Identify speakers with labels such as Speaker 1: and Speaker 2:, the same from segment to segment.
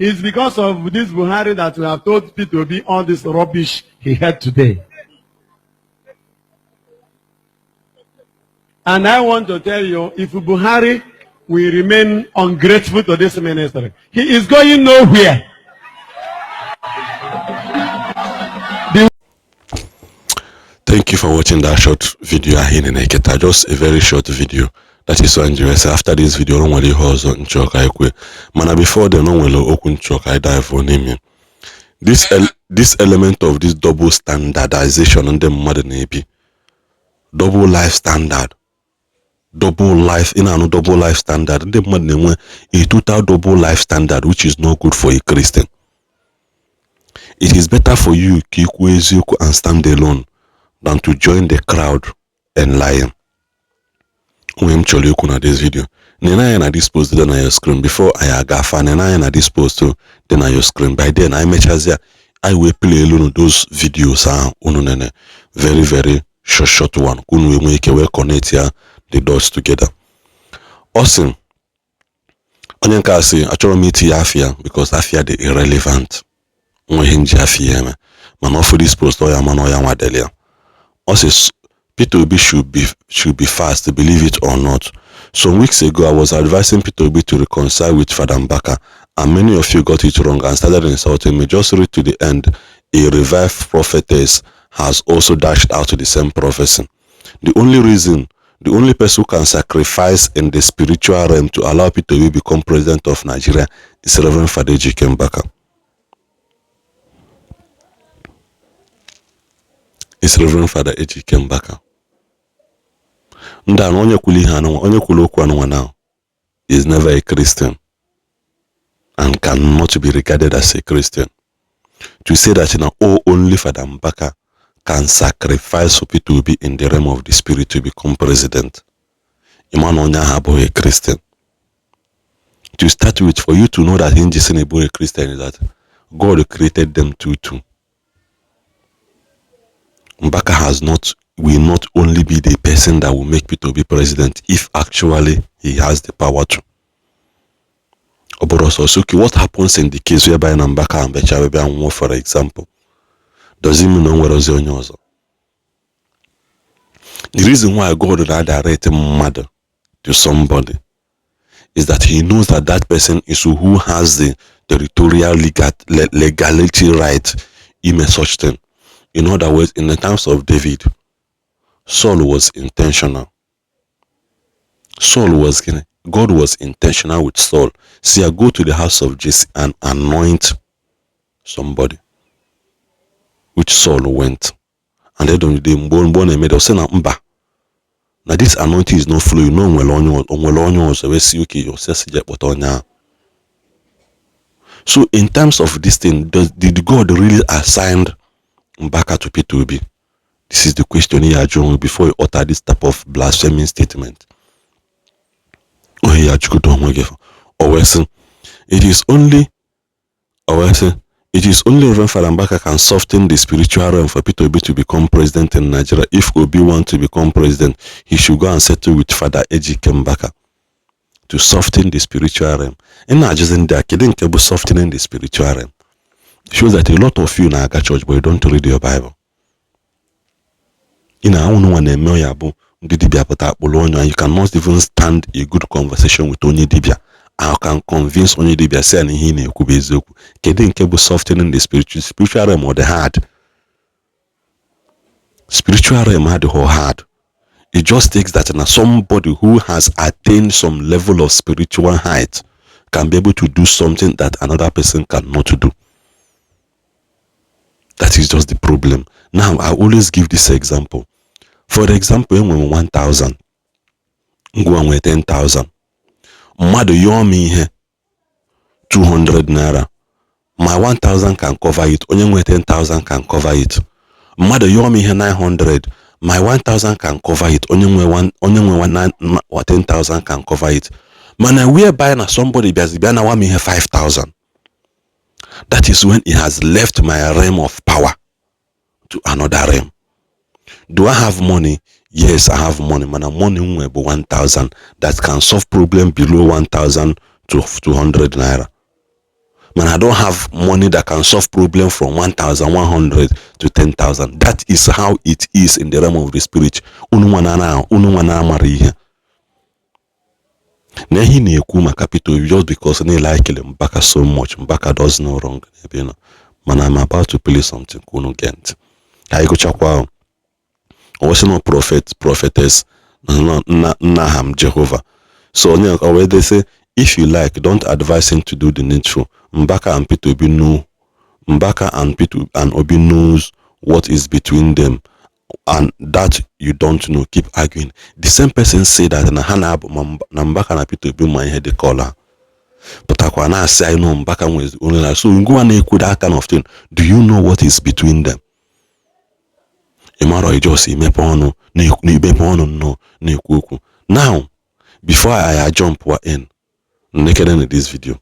Speaker 1: It's because of this Buhari that we have told Peter Obi all this rubbish he had today. And I want to tell you, if Buhari will remain ungrateful to this ministry, he is going nowhere.
Speaker 2: Thank you for watching that short video. Just a very short video. That is one US. After this video, don't worry, on Chokai. Mana before the no will open Chokai dive on him. This element of this double standardization on the modern AP. Double life standard. Double life in a double life standard. The modern a total double life standard, which is not good for a Christian. It is better for you and stand alone than to join the crowd and lie. When you look this video, then I dispose then on your screen before I agafa, then I dispose to then on your screen. By then I make sure I will play alone those videos very very short one. We make a way connect the dots together. Awesome. Onye can say actually meet Afia because Afia the irrelevant. Man offer this post or man also, Peter Obi should be fast, believe it or not. Some weeks ago, I was advising Peter Obi to reconcile with Father Mbaka, and many of you got it wrong and started insulting me. Just read to the end. A revived prophetess has also dashed out to the same prophecy. The only person who can sacrifice in the spiritual realm to allow Peter Obi become president of Nigeria is Rev Father Ejike Mbaka. It's Rev Father Ejike Mbaka. Ndan onye kwulu okwu now is never a Christian and cannot be regarded as a Christian. To say that only Father Mbaka can sacrifice for Peter to be in the realm of the spirit to become president. Iman onya a Christian. To start with, for you to know that in Jesus a Christian is that God created them too. Mbaka will not only be the person that will make Peter be president if actually he has the power to. What happens in the case whereby Mbaka and Becha for example? Does he mean where is the reason why God would direct mother to somebody is that he knows that that person is who has the territorial legality right in such thing. In other words, in the times of David, Saul was intentional. God was intentional with Saul. See, I go to the house of Jesse and anoint somebody, which Saul went. And they don't born and made us say, now this anointing is not flowing. No well so we see okay, so in terms of this thing, did God really assign Mbaka to Peter Obi? This is the question he had before he uttered this type of blaspheming statement. It is only Rev Father Mbaka can soften the spiritual realm for Peter Obi to become president in Nigeria. If Obi wants to become president, he should go and settle with Father Ejike Mbaka to soften the spiritual realm. And not just in there, softening the spiritual realm. Shows that a lot of you now got church, but you don't read your Bible. You cannot even stand a good conversation with Onye Dibia. I can convince Onye Dibia say he ne softening the spiritual realm or the heart. Spiritual realm had the whole heart. It just takes that somebody who has attained some level of spiritual height can be able to do something that another person cannot do. That is just the problem. Now, I always give this example. For example, when 1,000, go with 10,000. Mother, you me here 200 naira. My 1,000 can cover it. Only 10,000 can cover it. Mother, you me here 900. My 1,000 can cover it. Only 10,000 can cover it. Man, we are buying somebody because they want me here 5,000. That is when he has left my realm of power to another realm. Do I have money? Yes, I have money. Man, I'm money 1,000 that can solve problem below 1,000 to 200 naira. Man, I don't have money that can solve problem from 1,100 to 10,000. That is how it is in the realm of the spirit. Unu wana amara ihe. Na he na-ekwu maka Peter Obi just because they like Mbaka so much. Mbaka does no wrong. Man, I'm about to play something. Kunu gent. I go chakwa. I was no prophet, prophetess. Naham Jehovah. So already say, if you like, don't advise him to do the needful. Mbaka and Peter Obi know. Mbaka and Peter and Obi knows what is between them, and that you don't know. Keep arguing. The same person say that na Mbaka and Peter Obi my head they call her. But Akwana say I know Mbaka was only like, so you go and equate that kind of thing. Do you know what is between them? Imaro just mepono no now. Before I jump in naked in this video.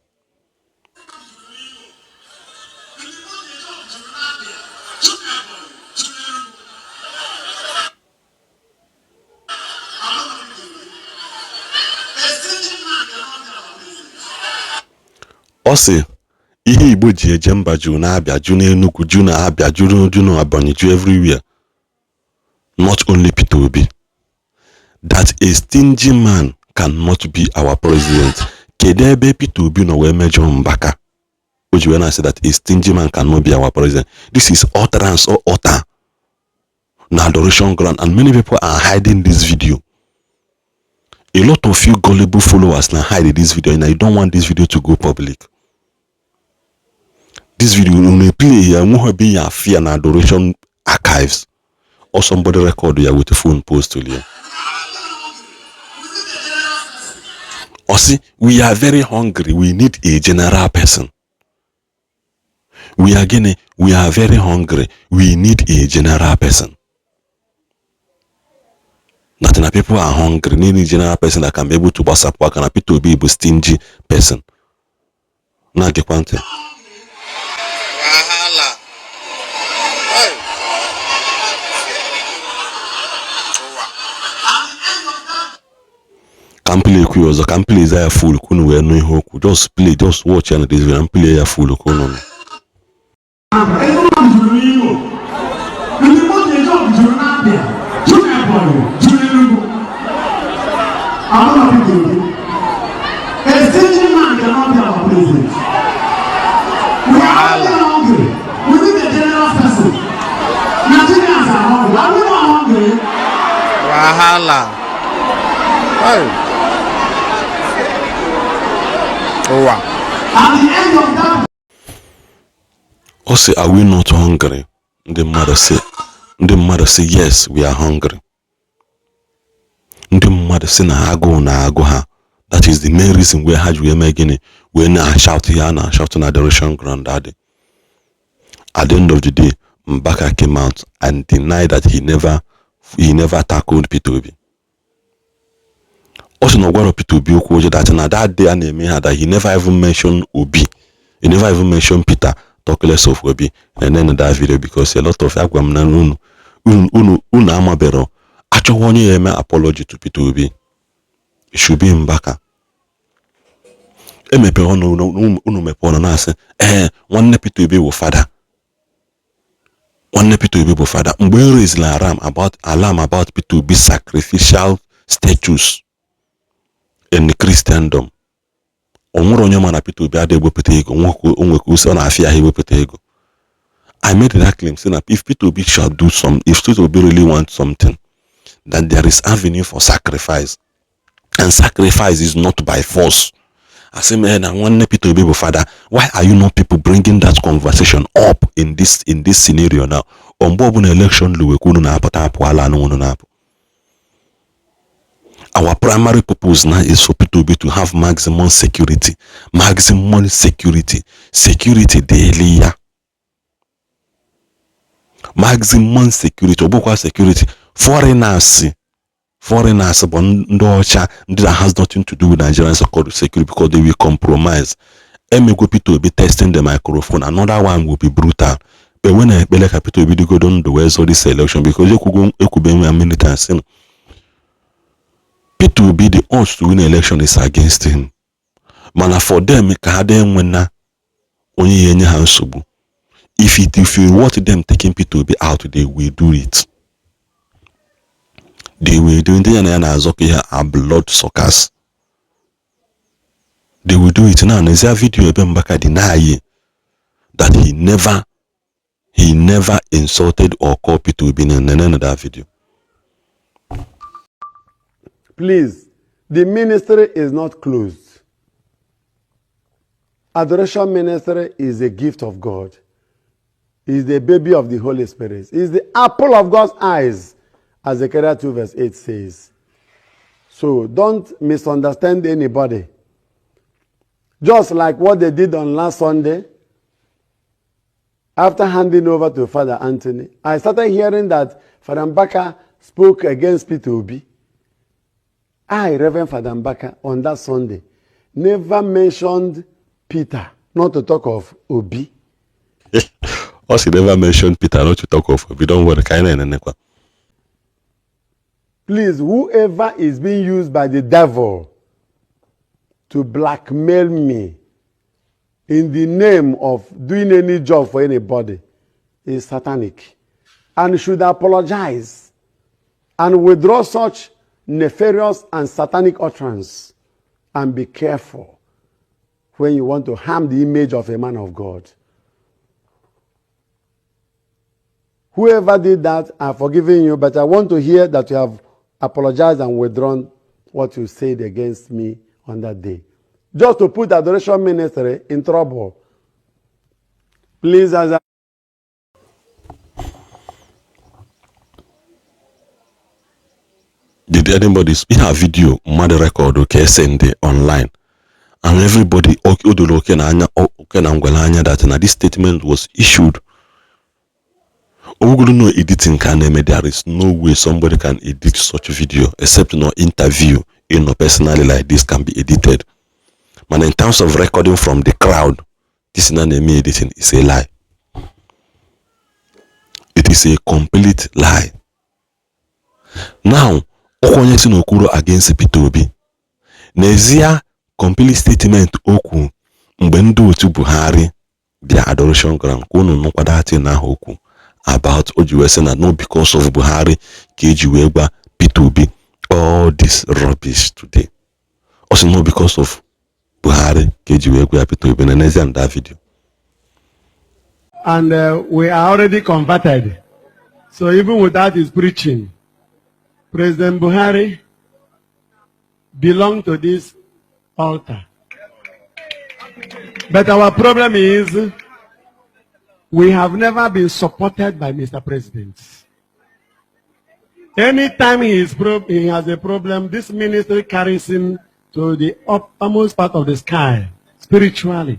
Speaker 2: Ose ihe Igbo ji eje mba ju na abia ju na Enugu ju na abia ju na Ebonyi ju everywhere. Not only Peter Obi. That a stingy man cannot be our president. Kedebe Peter Obi no we mejo Mbaka. Which when I say that a stingy man cannot be our president. This is utterance or utter. Na adoration ground, and many people are hiding this video. A lot of you gullible followers now hide this video, and I don't want this video to go public. This video will play here, won't be your fear and adoration archives, or somebody record here with a phone post to you. Or see, we are very hungry. We need a general person. We are very hungry. We need a general person. Not people are hungry. Need a general person that can be able to boss up work, and people to be a stingy person. Now get one thing. Can play quiz or can play Isaiah full kunu we no hoku. Just play, just watch and this and play a full kunu.
Speaker 3: Wahala.
Speaker 1: At the end of that,
Speaker 2: also, are we not hungry? The mother say yes, we are hungry. The mother say na ago ha. That is the main reason we had we making it. When I shout here and I shout on adoration ground daddy. At the end of the day, Mbaka came out and denied that he never tackled Peter Obi. Also, no one of Peter Obi that na that day and that he never even mentioned Obi. He never even mentioned Peter, talk less of Obi. And then that video because a lot of Agwam amabero actually want you apology to Peter Obi. It should be Mbaka. Emepe unu mepe na say one Peter Obi wo father. One Peter Obi wo father. Mgbe raise alarm about Peter Obi sacrificial status in Christendom. Onwere onye ma na Peter Obi ade wepụta ego onwekwa uso na afia he wepụta ego. I made that claim saying that if Peter Obi shall do if Peter Obi really wants something, then there is avenue for sacrifice. And sacrifice is not by force. I say, man, I want Peter Obi father. Why are you not people bringing that conversation up in this scenario now? On board election, our primary purpose now is for Peter Obi to have maximum security. Maximum security. Security daily. Maximum security. Obokwa security. Foreigners, but that has nothing to do with Nigerians called security because they will compromise. Emego Peter Obi testing the microphone. Another one will be brutal. But when I like Peter Obi go down the way so this election because you could be a militant. Peter Obi the odds to win election is against him. Man for them when onye yenye ha nsogbu. If you want them taking Peter Obi out, they will do it. They will do it. Are blood suckers. They will do it now. There's a video Ejike Mbaka deny that he never insulted or called Peter Obi in another video.
Speaker 1: Please, the ministry is not closed. Adoration ministry is a gift of God. Is the baby of the Holy Spirit. Is the apple of God's eyes, as Zechariah 2 verse 8 says. So don't misunderstand anybody. Just like what they did on last Sunday, after handing over to Father Anthony, I started hearing that Father Mbaka spoke against Peter Obi. Rev Father Mbaka, on that Sunday, never mentioned Peter, not to talk of Obi.
Speaker 2: Also, never mentioned Peter, not to talk of Obi. Don't worry,
Speaker 1: please, whoever is being used by the devil to blackmail me in the name of doing any job for anybody is satanic and should apologize and withdraw such nefarious and satanic utterance, and be careful when you want to harm the image of a man of God. Whoever did that, I've forgiven you, but I want to hear that you have apologized and withdrawn what you said against me on that day. Just to put adoration ministry in trouble. Please, as I
Speaker 2: did anybody see her video, mother record, okay, send it online? And everybody, that this statement was issued. No editing can there is no way somebody can edit such a video except no interview personally like this can be edited. But in terms of recording from the crowd, this is not editing, it's a lie. It is a complete lie. Now, Okonyesi Nokuro against Peter Obi. N'ezie complete statement okwu mgbe ndị otu Buhari bịa adoration ground kono nkwadaati na okwu about ojiwese no because of Buhari ka eji gba Peter Obi all this rubbish today. Also no because of Buhari ka eji gba Peter Obi na n'ezie that video.
Speaker 1: And we are already converted. So even without his preaching, President Buhari belonged to this altar. But our problem is we have never been supported by Mr. President. Anytime he has a problem, this ministry carries him to the uppermost part of the sky, spiritually.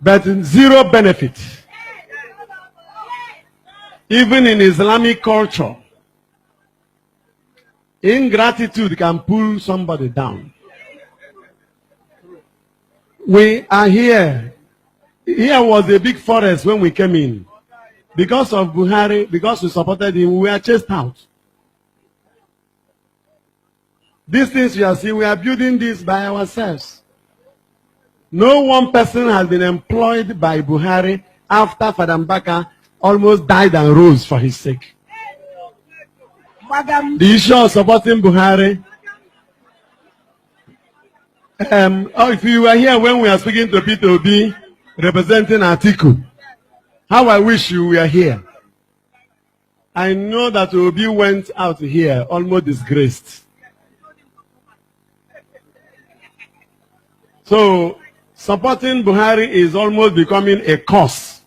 Speaker 1: But zero benefit. Even in Islamic culture, ingratitude can pull somebody down. We are here. Here was a big forest when we came in. Because of Buhari, because we supported him, we are chased out. These things you are seeing, we are building this by ourselves. No one person has been employed by Buhari after Father Mbaka almost died and rose for his sake. The issue of supporting Buhari. If you were here when we are speaking to Peter Obi representing Atiku, how I wish you were here. I know that Obi went out here almost disgraced. So supporting Buhari is almost becoming a curse.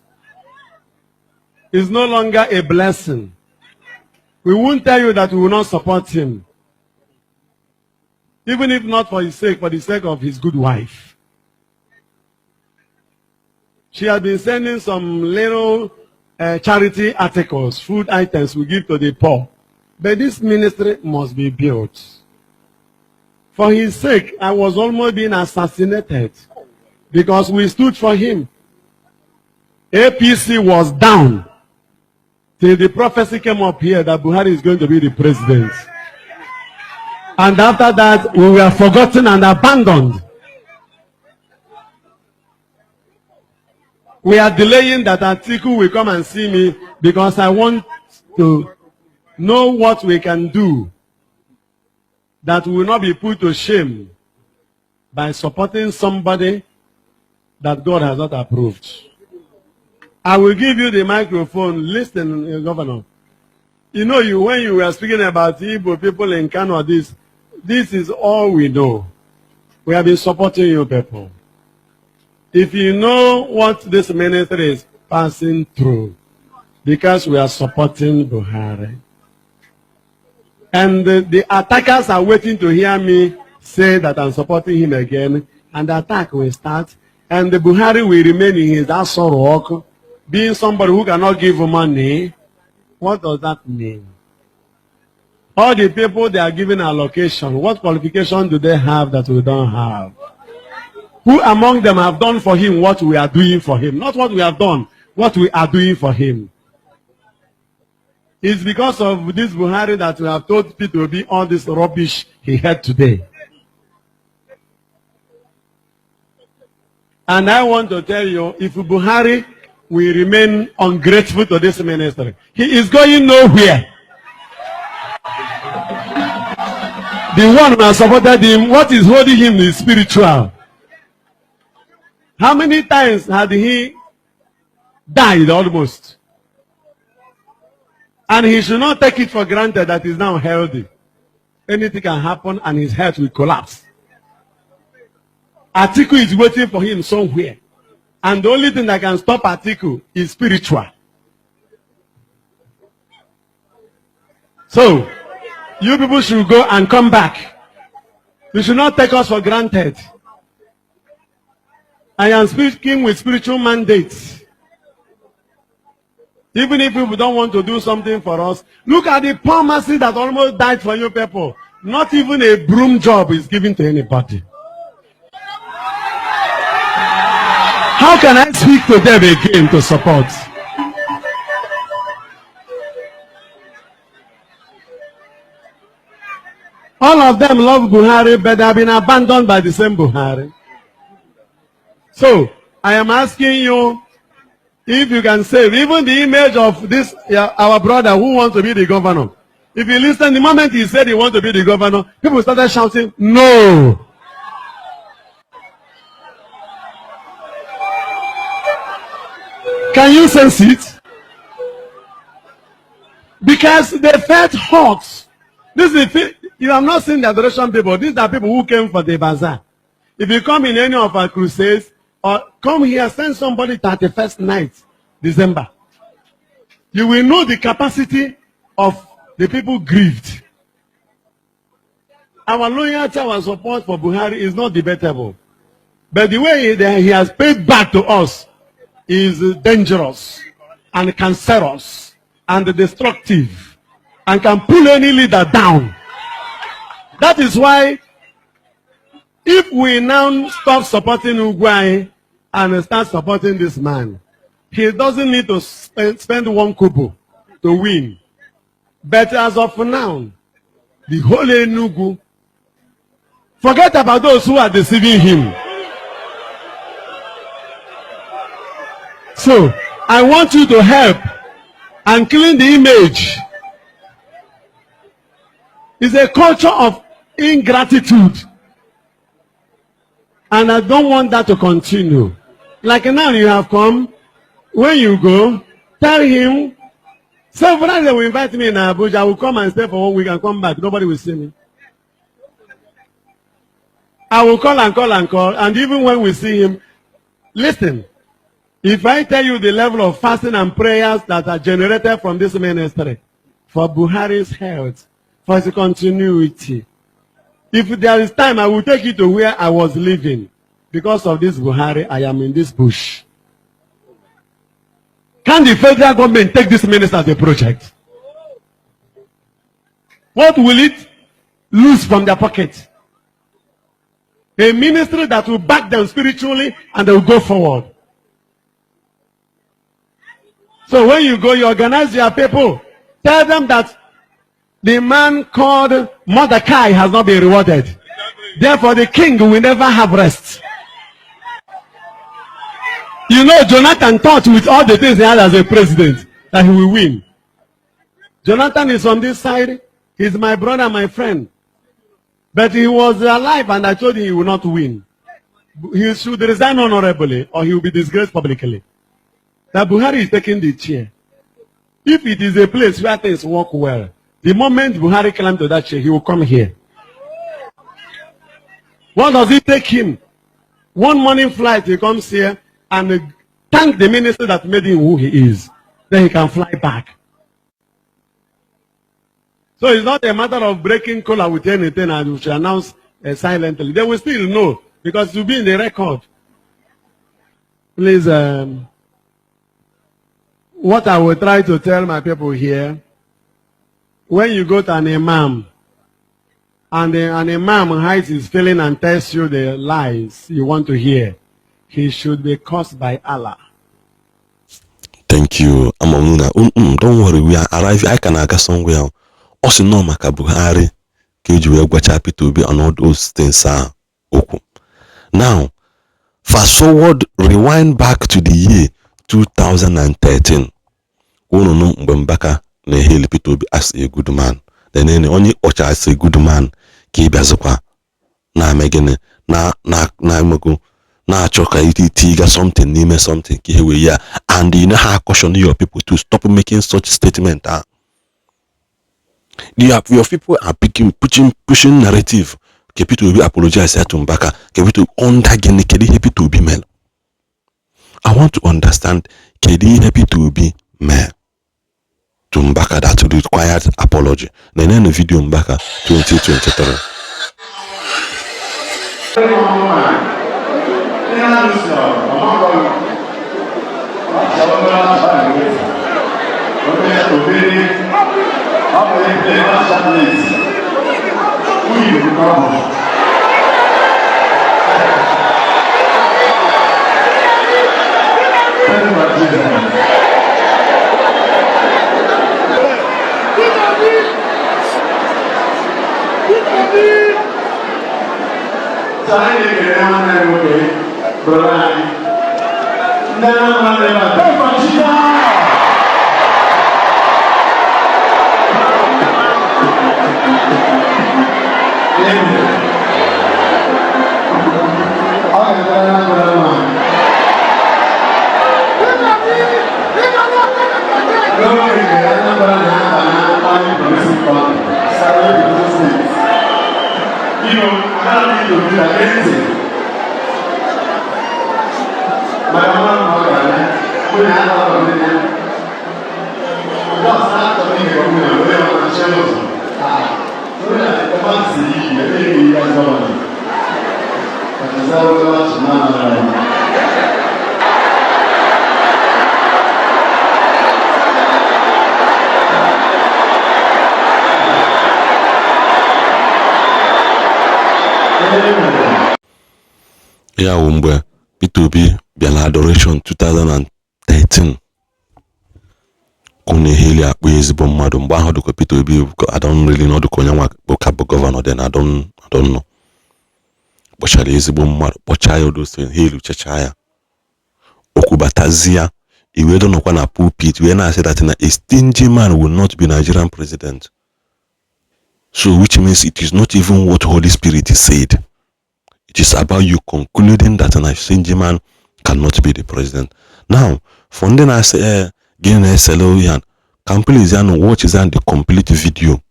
Speaker 1: It's no longer a blessing. We won't tell you that we will not support him. Even if not for his sake, for the sake of his good wife. She has been sending some little charity articles, food items we give to the poor. But this ministry must be built. For his sake, I was almost being assassinated because we stood for him. APC was down till the prophecy came up here that Buhari is going to be the president. And after that, we were forgotten and abandoned. We are delaying that Atiku will come and see me because I want to know what we can do that will not be put to shame by supporting somebody that God has not approved. I will give you the microphone. Listen, Governor. You know, when you were speaking about Igbo people in Kano, this is all we know. We have been supporting you people. If you know what this ministry is passing through, because we are supporting Buhari. And the attackers are waiting to hear me say that I'm supporting him again, and the attack will start, and the Buhari will remain in his assorok, being somebody who cannot give money. What does that mean? All the people they are giving allocation, what qualification do they have that we don't have? Who among them have done for him what we are doing for him? Not what we have done, what we are doing for him. It's because of this Buhari that we have told Peter Obi all this rubbish he had today. And I want to tell you, if Buhari will remain ungrateful to this ministry, he is going nowhere. The one who has supported him, what is holding him is spiritual. How many times had he died almost? And he should not take it for granted that he's now healthy. Anything can happen and his health will collapse. Atiku is waiting for him somewhere. And the only thing that can stop Atiku is spiritual. So, you people should go and come back. You should not take us for granted. I am speaking with spiritual mandates. Even if people don't want to do something for us, look at the poor mercy that almost died for you people. Not even a broom job is given to anybody. How can I speak to them again to support? All of them love Buhari, but they have been abandoned by the same Buhari. So, I am asking you, if you can save even the image of this, our brother who wants to be the governor. If you listen, the moment he said he wants to be the governor, people started shouting, no. Can you sense it? Because they felt hot. This is, you have not seen the adoration people. These are people who came for the bazaar. If you come in any of our crusades, or come here, send somebody 31st night, December. You will know the capacity of the people grieved. Our loyalty, our support for Buhari is not debatable. But the way he has paid back to us is dangerous and cancerous and destructive and can pull any leader down. That is why if we now stop supporting Ugwai and start supporting this man, he doesn't need to spend one kobo to win. But as of now, the whole Enugu, forget about those who are deceiving him. So, I want you to help and clean the image. It's a culture of ingratitude. And I don't want that to continue. Like now you have come, when you go, tell him, so for that they will invite me in Abuja, I will come and stay for 1 week and come back. Nobody will see me. I will call and call and call, and even when we see him, listen, if I tell you the level of fasting and prayers that are generated from this ministry, for Buhari's health, for his continuity, if there is time, I will take you to where I was living. Because of this Buhari, I am in this bush. Can the federal government take this minister as a project? What will it lose from their pocket? A ministry that will back them spiritually and they will go forward. So when you go, you organize your people. Tell them that the man called Mordecai has not been rewarded. Exactly. Therefore, the king will never have rest. You know, Jonathan thought with all the things he had as a president that he will win. Jonathan is on this side. He's my brother, my friend. But he was alive and I told him he will not win. He should resign honorably or he will be disgraced publicly. That Buhari is taking the chair. If it is a place where things work well, the moment Buhari climbs to that chair, he will come here. What does it take him? One morning flight, he comes here and thank the minister that made him who he is. Then he can fly back. So it's not a matter of breaking collar with anything and we should announce silently. They will still know because it will be in the record. Please, what I will try to tell my people here, when you go to an imam, and an imam hides his feeling and tells you the lies you want to hear, he should be cursed by Allah.
Speaker 2: Thank you. Don't worry, we are arriving. I can go somewhere. Also, no maka Buhari, Peter Obi, and all those things are okay. Now, fast forward, rewind back to the year 2013. Mbaka na hail Peter Obi as a good man. Then only Ocha as a good man. Kibazokwa na megene na mogo na choka itiga something name something kihewe ya, and you know how caution your people to stop making such statement. Your people are pushing narrative. Peter Obi apologize to Mbaka. Peter undergene kedi happy to be male. I want to understand kedi happy to be male to Mbaka that required apology. Then the video Mbaka 2023. Yeah, mgbe Peter Obi bịara adoration 2013 kone heli akpọ ezigbo mmadụ mgbe ahụ dịka Peter Obi I don't really know dịka onye nwa bụ governor then I don't know. Kpọchara ezigbo mmadụ kpọchaa ya odosi heli checha ya okwubatazia iwe donokwa na pulpit wee na-asị that na a stingy man will not be Nigerian president, so which means it is not even what Holy Spirit said. It is about you concluding that a stingy man cannot be the president. Now, from then I say, can please watch the complete video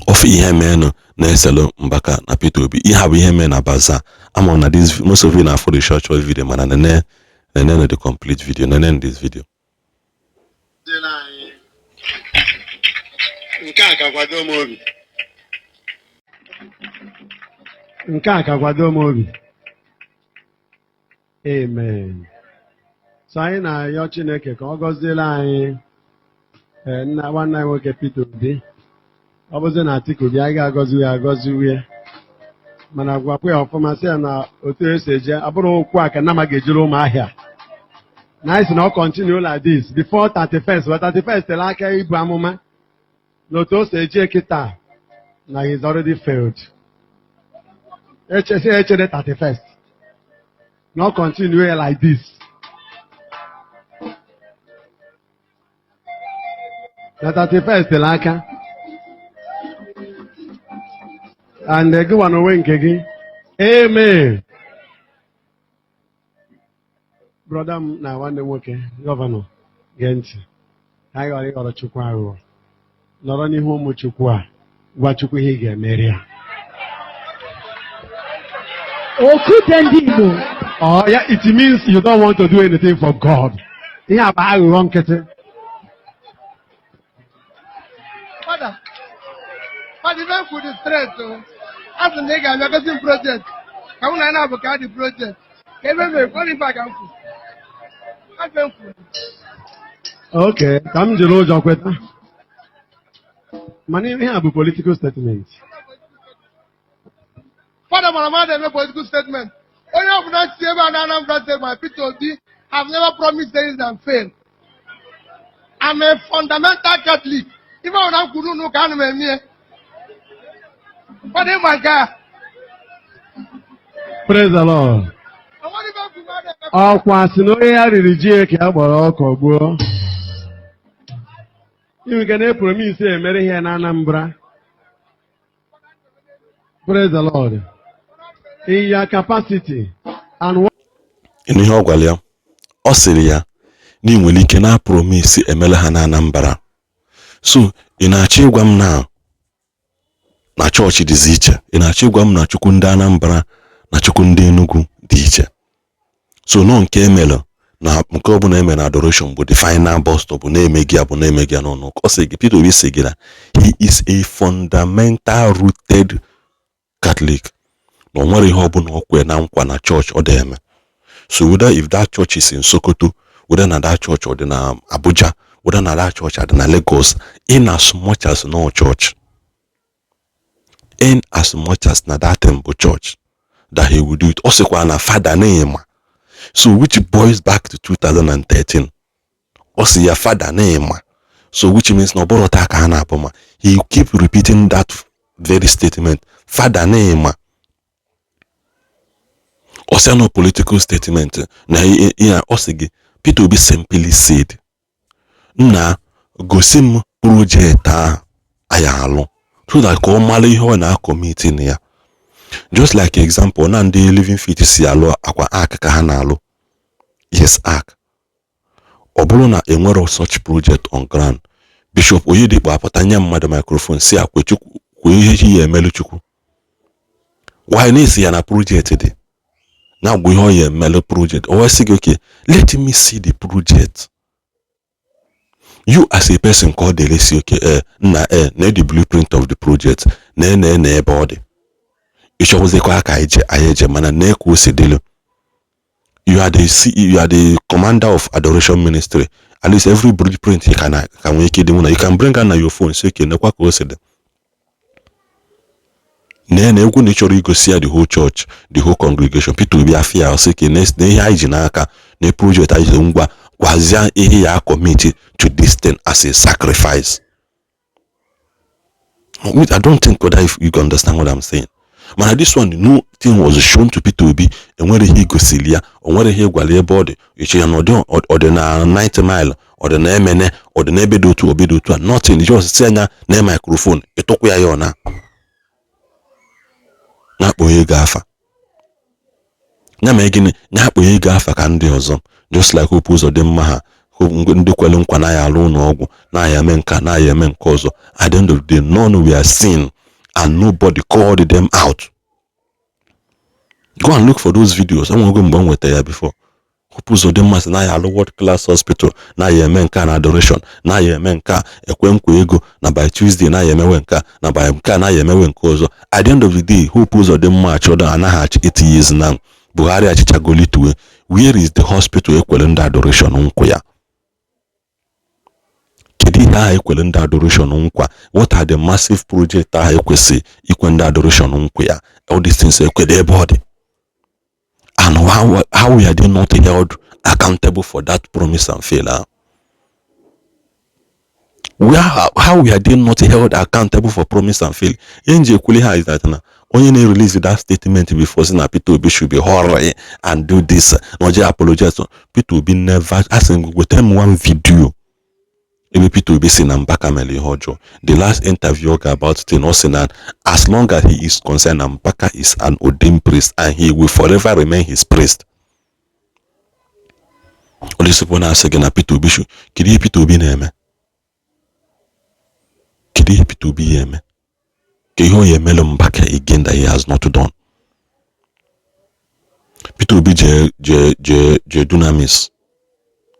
Speaker 2: of Ejike Mbaka Mbaka na Peter Obi. You have Ejike na baza. I'm on this. Most of you now for the short video, man, and then the complete video, and then this video.
Speaker 1: Amen. So anyị na-ayọ Chineke ka ọ gọziela anyị nna nwanne anyị nwoke Peter Obi. Ọ bụzi na Atiku Obi anyị ga-agọzi ya agọzi. Mana gwakwa ya ọfụma sị ya na otu esi eje abụrụ okwu a ka nama ga-ejiri ụmụ ahịa. Na anyị si na ọ continue like this before 31st. But 31st tere aka ibu amụma na otu o si eje kịta na he's already failed. Echere 31st. Not continue like this. na 31st l'aka and gị nwa n'onwe nke gị. Amen. Brother m na nwanne nwoke gọvanọ gee ntị, anyị ghọrọ ịghọrọ Chukwu aghụghọ, nọrọ n'ihu ụmụ Chukwu a, gwa Chukwu ihe ị ga-emeri ya. Oh yeah, it means you don't want to do anything for God. Ihe a bụ aghụghọ nkịtị.
Speaker 3: Father, even for the threat, as a nigga, I'm a project. I want to have a project.
Speaker 1: Okay, come to know your question. My name is a political statement.
Speaker 3: Father, my mother made a political statement. Oh, you have not seen my Peter Obi. I've never promised things and failed. I'm a fundamental Catholic. Even when I'm good, no can me. But oh my God.
Speaker 1: Praise the Lord. Ọkwa si na onye ya riri ji eke a gbara ọkọ gbuo. You can promise emere ihe na Anambra. Praise the Lord. In your capacity and what
Speaker 2: in ihe ọ gwara ya, ọ sịrị ya na ị nwere ike na promise emele ha na Anambra. So ị na-achọ ịgwa m na chọọchị dịzi iche, ị na-achọ ịgwa m na Chukwu ndị Anambra na Chukwu ndị Enugu dị iche. So no nke emele na nke ọ bụla eme na adoration bụ the final bus stop bụ na-eme gị abụ na-eme gị n'ọnụ. Ọ sị gị Peter Obi sị gị na he is a fundamental rooted Catholic. No nwere ihe ọ bụla ọ kwe na nkwa na church ọ dị eme. So whether if that church is in Sokoto, whether na that church or na Abuja, whether na that church or na Lagos, in as much as no church, in as much as na that temple church, that he will do it. Also na father name. So which boils back to 2013. Also your father name. So which means no borota ka na apoma. He keep repeating that very statement. Father name. Also no political statement. Na osigi Peter Obi simply said, na gosim project ayalo. So that ko mali ho na committee ya. Just like example, na ndị living fit si alụ akwa ark ka ha na-alụ. Yes, ark. Ọ bụrụ na enwero such project on ground, Bishop Oyedikpo apụta nye mmadụ microphone si akwe Chukwu kwe ihe ya emelu Chukwu. Why na-esi ya na project dị? Na gwe ihe ya emelu project. O wee sị gị, okay, let me see the project. You as a person called the lesi, okay, na the blueprint of the project. Na ebe ọ dị. You are the commander of adoration ministry. At least every blueprint you can make it. You can bring on your phone. So you can go see the whole church, the whole congregation. People will be affair. So next day the project is committed to this thing as a sacrifice. I don't think whether if you understand what I'm saying. Man, this one, no thing was shown to Peter Obi, and whether he goes Celia, or whether he go body, which is or the 90 mile, or the MN, or the Nebedo to Obido to nothing, just saying na microphone, a talk where you are now. Napoye Gafa. Namagin, Napoye Gafa can do some, just like who pulls of them Maha, who do Quelum Quanaya alone or Naya Menka, Naya Menkozo. At the end of the day, none we are seen. And nobody called them out. Go and look for those videos. I'm going to go with there before. Who of them as na world class hospital, na menka na adoration, na menka ekwenkwego, na by Tuesday na menka, na by mka na menkozo. At the end of the day, who of them march order and 8 years now? Buhari achichagolitwe. Where is the hospital equivalent adoration unkoya? Adoration what are the massive projects that equal adoration all these things their body, and how we are they not held accountable for that promise and failure? How we are they not held accountable for promise and failure? NJ Kuliha is that now only release that statement before saying that Peter Obi should be horror and do this. Naija apologize. Peter Obi never asking with them one video. Maybe Peter Obi say na Mbaka mele hojo. The last interview about it, no say that as long as he is concerned, Mbaka is an ordained priest and he will forever remain his priest. Only suppose na say na Peter Obi should. Kidi Peter Obi na eme. Kidi Peter Obi eme. Keho yemelo Mbaka again that he has not done. Peter Obi je dunamis.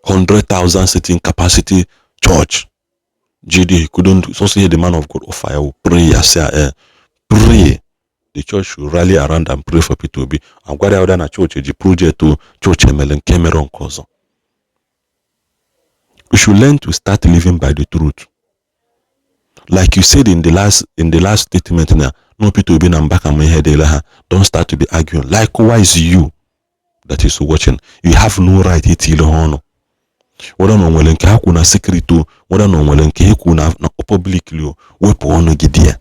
Speaker 2: 100,000 sitting capacity church. GD, he couldn't so say the man of God of fire will pray. I say, pray. The church should rally around and pray for Peter Obi. I'm glad I done a church, the project to church Emelen Cameron cause. We should learn to start living by the truth. Like you said in the last statement now, no Peter Obi and Mbaka Mehedelaha, don't start to be arguing. Likewise, you that is watching, you have no right to honor. Whether no nwere nke ha kwu na secret o, whether no nwere nke ha kwu na publicly o, wepụ ọnụ gị die.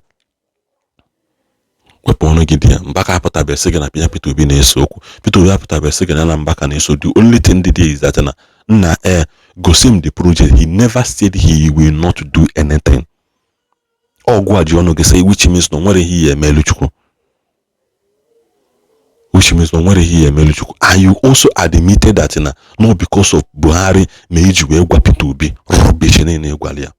Speaker 2: Wepụ ọnụ gị die. Mbaka apụtabe sị gị na Peter Obi na-eso okwu. Peter Obi apụtabe sị gị na Mbaka na-eso. The only thing they did is that na gosi him the project. He never said he will not do anything. Ọgwụ ji ọnụ gị say which means no nwere ihe emelu Chukwu. Which means no nwere ihe emelu Chukwu. And you also admitted that not because of Buhari meiji wee gwa Peter Obi rubbish na egwalia.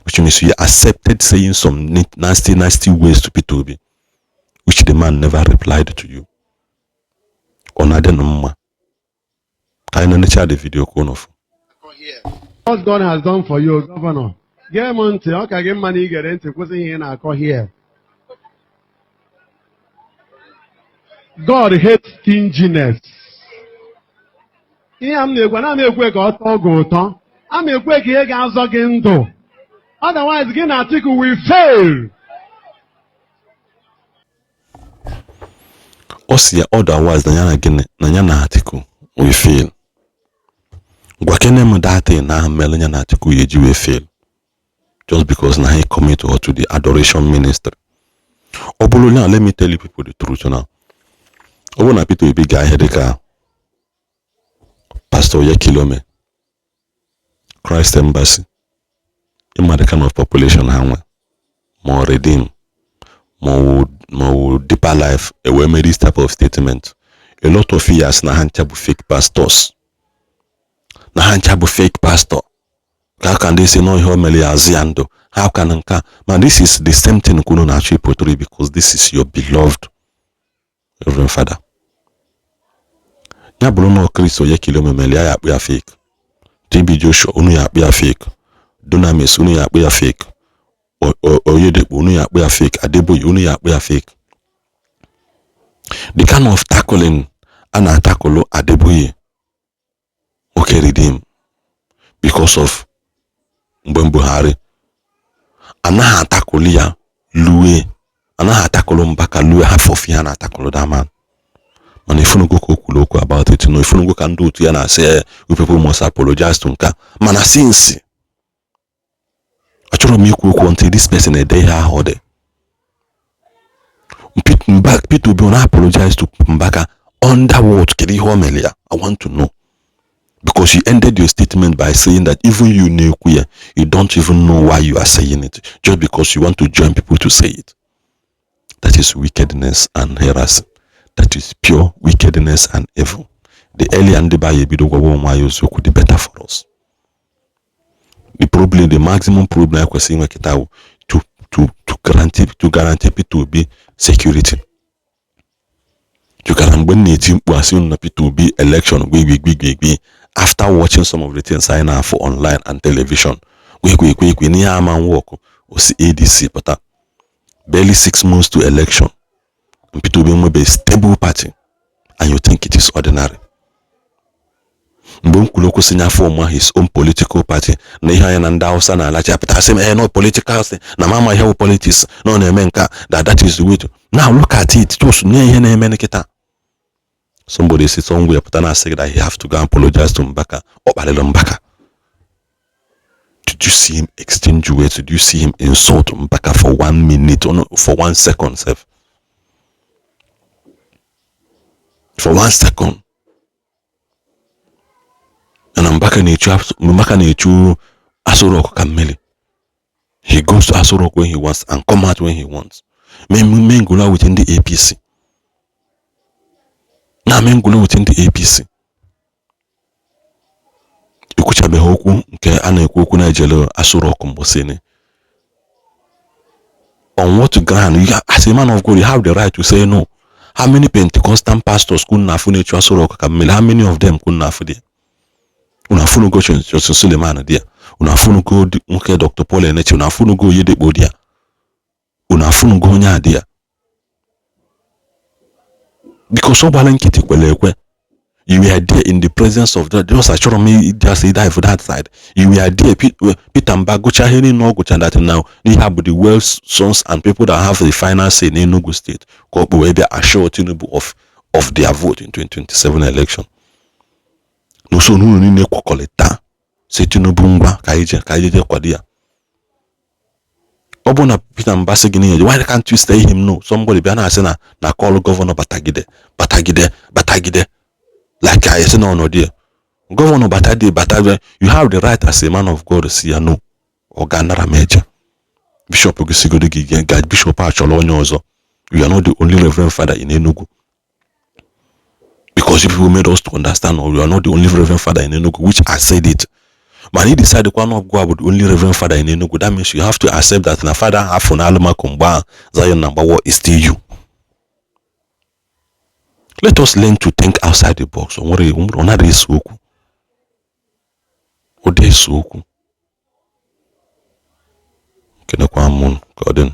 Speaker 2: Which means you accepted saying some nasty ways to Peter Obi, which the man never replied to you. Onade Can I share the video of?
Speaker 1: What God has done for you, Governor. Get money, okay, get money, get into here. God hates stinginess. Ihe m na-ekwe na ekwe ka ọ tọọ gị ụtọ. A ekwe ka ihe ga-azọ gị ndụ. Otherwise, gị na Atiku will fail.
Speaker 2: Otherwise, na ya na Atiku will fail. Gwa kene m date na mele ya na Atiku yeji will fail. Just because na he commit to the adoration ministry. Obulu now, let me tell you people the truth now. Obo na Peter Obi ga here ka Pastor Yekilome, Christ Embassy, the kind of population ha more redeem, more deeper life, we made this type of statement. A lot of years na hanchabu fake pastors. Na hanchabu fake pastor. How can they say no homily aziando? How can nka? Man, this is the same thing kuno na actually portray because this is your beloved Rev Father. Ya bụrụ na Kristo Yekilome mele ya akpụ ya fake. TB Joshua unu ya akpụ ya fake. Dunamis unu ya akpụ ya fake. Oyedekpo unu ya akpụ ya fake. Adeboye unu ya akpụ ya fake. The kind of tackling ana tackle Adeboye okay redeem because of Buhari. Anaghị tackle ya luwe. Anaghị tackle Mbaka luwe half of ya na tackle that man. And if you go about it, if you can do it, and say people must apologize to Nka. Man, since actually me until this person a day or day. Peter Obi apologize to Mbaka under what? I want to know. Because you ended your statement by saying that even you know queer, you don't even know why you are saying it, just because you want to join people to say it. That is wickedness and heresy. That is pure wickedness and evil. The earlier and the could be better for us. The maximum problem I was saying to guarantee people to be security. You can Peter to be election after watching some of the things I know for online and television. We work ADC, but barely 6 months to election. Peter Obi will be a stable party, and you think it is ordinary. Mbonkuloko sinya form his own political party. Na ihe na nda Hausa na alacha pata say no political thing. Na mama here politics. No na emenka that is the way to. Now look at it. Just na ihe na eme kita. Somebody said somewhere pata na say that he have to go and apologize to Mbaka. Obalelo Mbaka. Did you see him exchange words? Did you see him insult Mbaka for 1 minute or no, for 1 second, sir? For 1 second. And Mbaka na-echu Aso Rock Kamele. He goes to Aso Rock when he wants and come out when he wants. Mengula within the APC. Now Mengula within the APC. Ikuchabe okwu nke a na-ekwu okwu na-ejele Aso Rock mbosene. On what ground? As a man of God, you have the right to say no. How many Pentecostal pastors couldn't afford to Aso Rock Kamele? How many of them couldn't afford it? Unafunu go Joseph Suleiman there. Unafunu go nke Dr. Paul Eneche. Unafunu go Yedebo there. Unafunu go nya there. Because so balankiti kwelekwe. You were there in the presence of that. Just assure me, just die for that side. You were there. Peter Mbaka, Gochahini no Gocha that now. They have the wealth sons and people that have the final say in Enugu State. Where they assure Tinubu of their vote in 2027 election. No so no ni koleta. Say Tinubu ngba kaije kwadia. Obona Peter Mbaka gini. Why can't you stay him? No. Somebody be na say na call Governor Batagide. Like I said, no dear. Governor Batagide, you have the right as a man of God to say no. Or Ganara Major. Bishop Ogisigodi, God Bishop Acholonyozo. You are not the only Reverend Father in Enugu. Because you people made us to understand, or you are not the only Reverend Father in Enugu, which I said it. But he decided to not go with the only Reverend Father in Enugu. That means you have to accept that na Father half on Alama Kumba, Zion number one is still you. Let us learn to think outside the box. Ode soku. Kena kwa mun, God